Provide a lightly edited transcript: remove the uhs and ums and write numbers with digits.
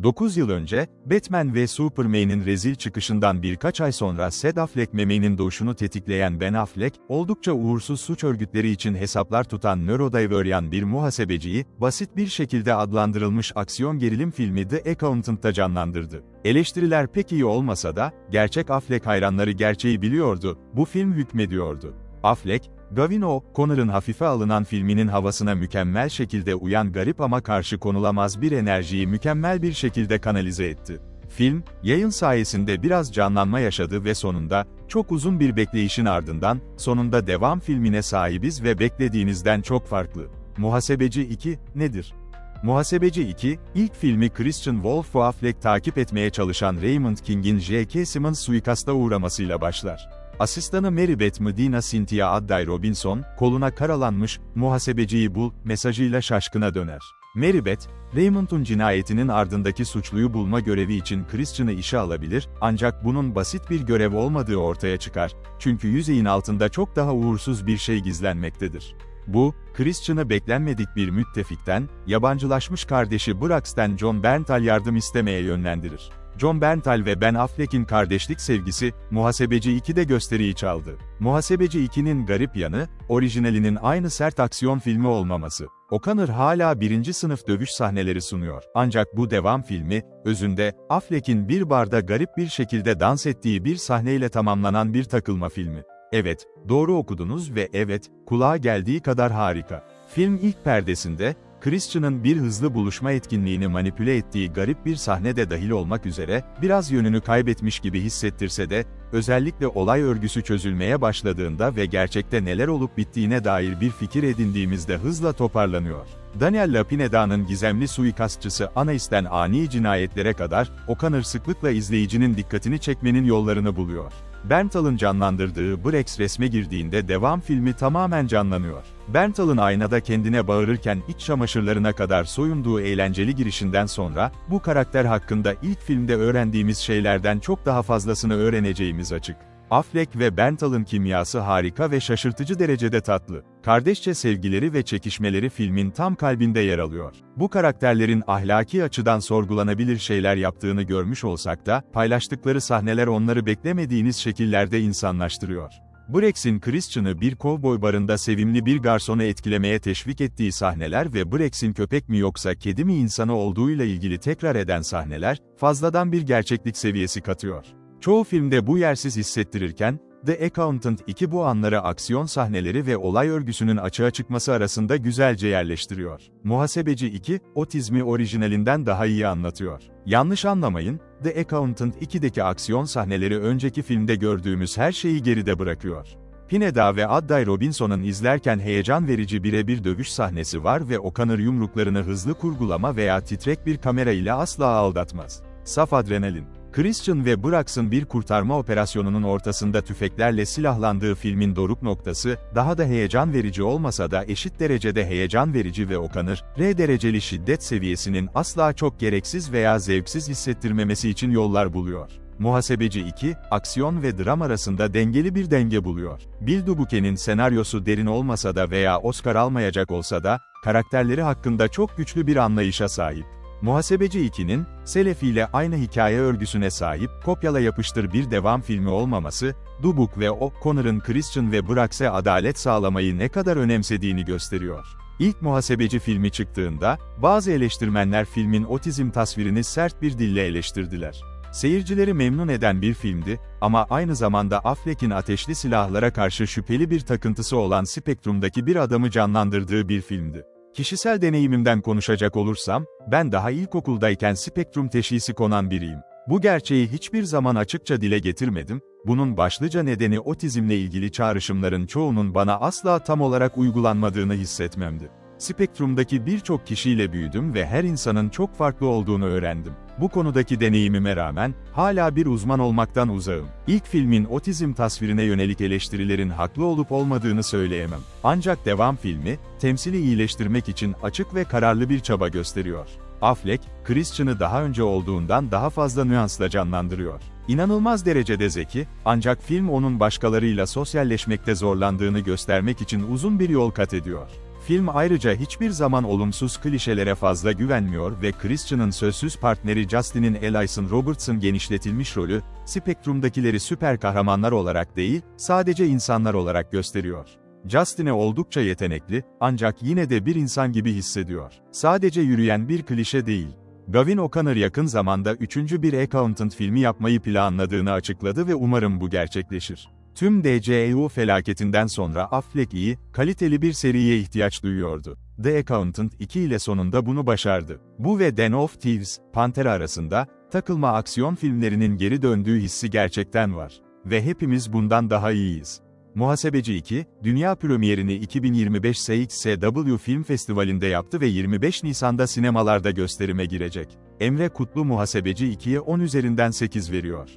9 yıl önce, Batman ve Superman'in rezil çıkışından birkaç ay sonra Sid Affleck memeğinin doğuşunu tetikleyen Ben Affleck, oldukça uğursuz suç örgütleri için hesaplar tutan nörodiveryan bir muhasebeciyi, basit bir şekilde adlandırılmış aksiyon gerilim filmi The Accountant'ta canlandırdı. Eleştiriler pek iyi olmasa da, gerçek Affleck hayranları gerçeği biliyordu, bu film hükmediyordu. Affleck, Gavin O'Connor'ın hafife alınan filminin havasına mükemmel şekilde uyan garip ama karşı konulamaz bir enerjiyi mükemmel bir şekilde kanalize etti. Film, yayın sayesinde biraz canlanma yaşadı ve sonunda, çok uzun bir bekleyişin ardından, sonunda devam filmine sahibiz ve beklediğinizden çok farklı. Muhasebeci 2, nedir? Muhasebeci 2, ilk filmi Christian Wolf'u Affleck takip etmeye çalışan Raymond King'in J.K. Simmons suikasta uğramasıyla başlar. Asistanı Mary Beth Medina Cynthia Adday Robinson, koluna karalanmış, muhasebeciyi bul, mesajıyla şaşkına döner. Mary Beth, Raymond'un cinayetinin ardındaki suçluyu bulma görevi için Christian'ı işe alabilir, ancak bunun basit bir görev olmadığı ortaya çıkar, çünkü yüzeyin altında çok daha uğursuz bir şey gizlenmektedir. Bu, Christian'ı beklenmedik bir müttefikten, yabancılaşmış kardeşi Brax'ten John Bernthal yardım istemeye yönlendirir. John Bernthal ve Ben Affleck'in kardeşlik sevgisi, Muhasebeci 2'de gösteriyi çaldı. Muhasebeci 2'nin garip yanı, orijinalinin aynı sert aksiyon filmi olmaması. O'Connor hala birinci sınıf dövüş sahneleri sunuyor. Ancak bu devam filmi, özünde, Affleck'in bir barda garip bir şekilde dans ettiği bir sahneyle tamamlanan bir takılma filmi. Evet, doğru okudunuz ve evet, kulağa geldiği kadar harika. Film ilk perdesinde, Christian'ın bir hızlı buluşma etkinliğini manipüle ettiği garip bir sahne de dahil olmak üzere, biraz yönünü kaybetmiş gibi hissettirse de, özellikle olay örgüsü çözülmeye başladığında ve gerçekte neler olup bittiğine dair bir fikir edindiğimizde hızla toparlanıyor. Daniel LaPineda'nın gizemli suikastçısı Anais'ten ani cinayetlere kadar, O'Connor sıklıkla izleyicinin dikkatini çekmenin yollarını buluyor. Bernthal'ın canlandırdığı Brax resme girdiğinde devam filmi tamamen canlanıyor. Bernthal'ın aynada kendine bağırırken iç çamaşırlarına kadar soyunduğu eğlenceli girişinden sonra, bu karakter hakkında ilk filmde öğrendiğimiz şeylerden çok daha fazlasını öğreneceğimiz açık. Affleck ve Bernthal'ın kimyası harika ve şaşırtıcı derecede tatlı. Kardeşçe sevgileri ve çekişmeleri filmin tam kalbinde yer alıyor. Bu karakterlerin ahlaki açıdan sorgulanabilir şeyler yaptığını görmüş olsak da, paylaştıkları sahneler onları beklemediğiniz şekillerde insanlaştırıyor. Brax'in Christian'ı bir kovboy barında sevimli bir garsonu etkilemeye teşvik ettiği sahneler ve Brax'in köpek mi yoksa kedi mi insanı olduğuyla ilgili tekrar eden sahneler, fazladan bir gerçeklik seviyesi katıyor. Çoğu filmde bu yersiz hissettirirken, The Accountant 2 bu anları aksiyon sahneleri ve olay örgüsünün açığa çıkması arasında güzelce yerleştiriyor. Muhasebeci 2, otizmi orijinalinden daha iyi anlatıyor. Yanlış anlamayın, The Accountant 2'deki aksiyon sahneleri önceki filmde gördüğümüz her şeyi geride bırakıyor. Pineda ve Adday Robinson'un izlerken heyecan verici birebir dövüş sahnesi var ve O'Connor yumruklarını hızlı kurgulama veya titrek bir kamera ile asla aldatmaz. Saf adrenalin. Christian ve Brax'ın bir kurtarma operasyonunun ortasında tüfeklerle silahlandığı filmin doruk noktası, daha da heyecan verici olmasa da eşit derecede heyecan verici ve O'Connor, R dereceli şiddet seviyesinin asla çok gereksiz veya zevksiz hissettirmemesi için yollar buluyor. Muhasebeci 2, aksiyon ve dram arasında dengeli bir denge buluyor. Bill Dubuquet'in senaryosu derin olmasa da veya Oscar almayacak olsa da, karakterleri hakkında çok güçlü bir anlayışa sahip. Muhasebeci 2'nin, Selefi ile aynı hikaye örgüsüne sahip, kopyala yapıştır bir devam filmi olmaması, Dubuque ve O'Connor'ın Christian ve Brax'e adalet sağlamayı ne kadar önemsediğini gösteriyor. İlk Muhasebeci filmi çıktığında, bazı eleştirmenler filmin otizm tasvirini sert bir dille eleştirdiler. Seyircileri memnun eden bir filmdi, ama aynı zamanda Affleck'in ateşli silahlara karşı şüpheli bir takıntısı olan spektrumdaki bir adamı canlandırdığı bir filmdi. Kişisel deneyimimden konuşacak olursam, ben daha ilkokuldayken spektrum teşhisi konan biriyim. Bu gerçeği hiçbir zaman açıkça dile getirmedim, bunun başlıca nedeni otizmle ilgili çağrışımların çoğunun bana asla tam olarak uygulanmadığını hissetmemdi. Spektrumdaki birçok kişiyle büyüdüm ve her insanın çok farklı olduğunu öğrendim. Bu konudaki deneyimime rağmen, hala bir uzman olmaktan uzağım. İlk filmin otizm tasvirine yönelik eleştirilerin haklı olup olmadığını söyleyemem. Ancak devam filmi, temsili iyileştirmek için açık ve kararlı bir çaba gösteriyor. Affleck, Christian'ı daha önce olduğundan daha fazla nüansla canlandırıyor. İnanılmaz derecede zeki, ancak film onun başkalarıyla sosyalleşmekte zorlandığını göstermek için uzun bir yol kat ediyor. Film ayrıca hiçbir zaman olumsuz klişelere fazla güvenmiyor ve Christian'ın sözsüz partneri Justin'in Elias Roberts'ın genişletilmiş rolü, spektrumdakileri süper kahramanlar olarak değil, sadece insanlar olarak gösteriyor. Justin'e oldukça yetenekli, ancak yine de bir insan gibi hissediyor. Sadece yürüyen bir klişe değil. Gavin O'Connor yakın zamanda 3. bir Accountant filmi yapmayı planladığını açıkladı ve umarım bu gerçekleşir. Tüm DCEU felaketinden sonra Affleck iyi, kaliteli bir seriye ihtiyaç duyuyordu. The Accountant 2 ile sonunda bunu başardı. Bu ve Den of Thieves, Pantera arasında, takılma aksiyon filmlerinin geri döndüğü hissi gerçekten var. Ve hepimiz bundan daha iyiyiz. Muhasebeci 2, dünya premierini 2025 CXCW Film Festivali'nde yaptı ve 25 Nisan'da sinemalarda gösterime girecek. Emre Kutlu Muhasebeci 2'ye 10 üzerinden 8 veriyor.